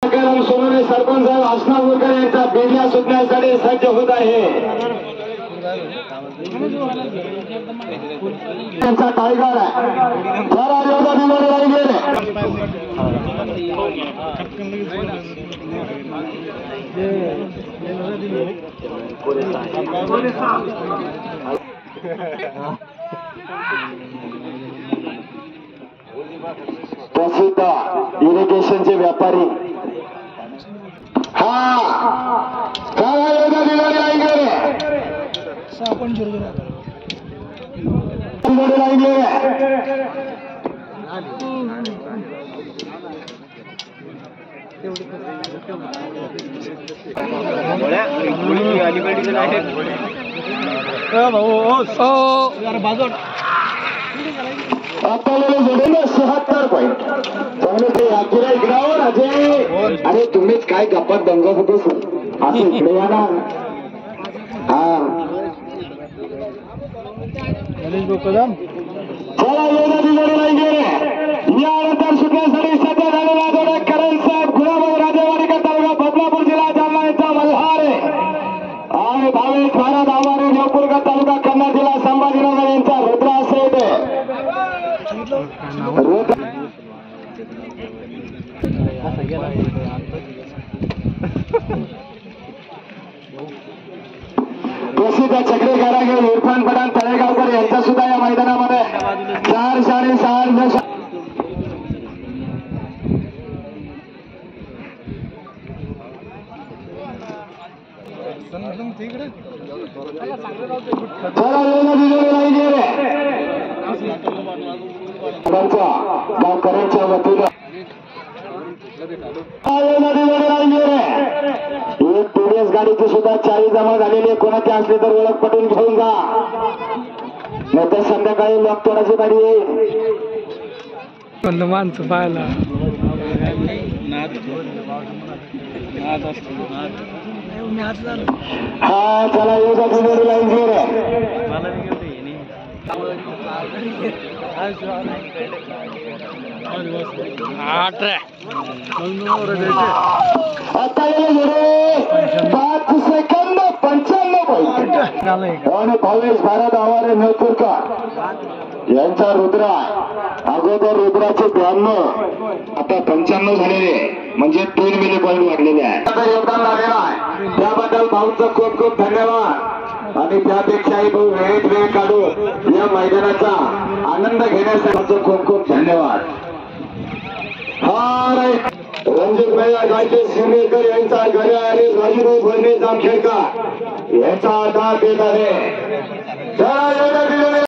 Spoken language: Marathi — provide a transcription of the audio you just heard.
सोनवणे सरपंच आसनापूरकर यांचा बेडल्या सुटण्यासाठी सज्ज होत आहे. त्यांचा टायगर आहे. जरा योगा दिवाळी राहिले प्रसिद्ध इरिगेशनचे व्यापारी काय योगा दिवाळी राहिले जोडून 76 पॉईंट अरे तुम्हीच काय गप्पात दंग होतोस असं इकडे या ना. चला योगा दिवाळी राहिले यानंतर सुटण्यासाठी सध्या झालेला जोडे करण साहेब गुलाबराव राजेवाडीकर तालुका बदलापूर जिल्हा जालना यांचा मल्हार आणि भावेश भारत आवारे देवपूरकर तालुका कन्नड जिल्हा संभाजीनगर यांचा रुद्रा सेठ प्रसिद्ध चक्री कारागीर इरफान पठाण तळेगावकर यांचा सुद्धा या मैदानामध्ये 4 6.5 गावकऱ्यांच्या वतीनं एक टीव्हीएस गाडीची सुद्धा चावी जमा झालेली आहे. कोणाची असली तर ओळख पटवून घेऊन जा, नाही तर संध्याकाळी लॉक तोडाची गाडी येईल. माणसं पाहायला हा चला योगा दिवाळी लाईन आता 5 सेकंद 95 पॉईंट आणि भावेश भारत आवारे नेतुरकर यांचा रुद्रा. अगोदर रुद्राचे 92 आता 95 झालेले म्हणजे 3 मिली पॉईंट वाढलेले आहे. योगदान लागलेलं आहे त्याबद्दल भाऊंचं खूप खूप धन्यवाद आणि त्यापेक्षाही भाऊ वेळ काढून या मैदानाचा आनंद घेण्यासाठी खूप खूप धन्यवाद. रणजित भैया गायचे शिंदेकर यांचा घड्याळ आणि राजूभाऊ भरणे जामखेडकर यांचा दाद देत आहे.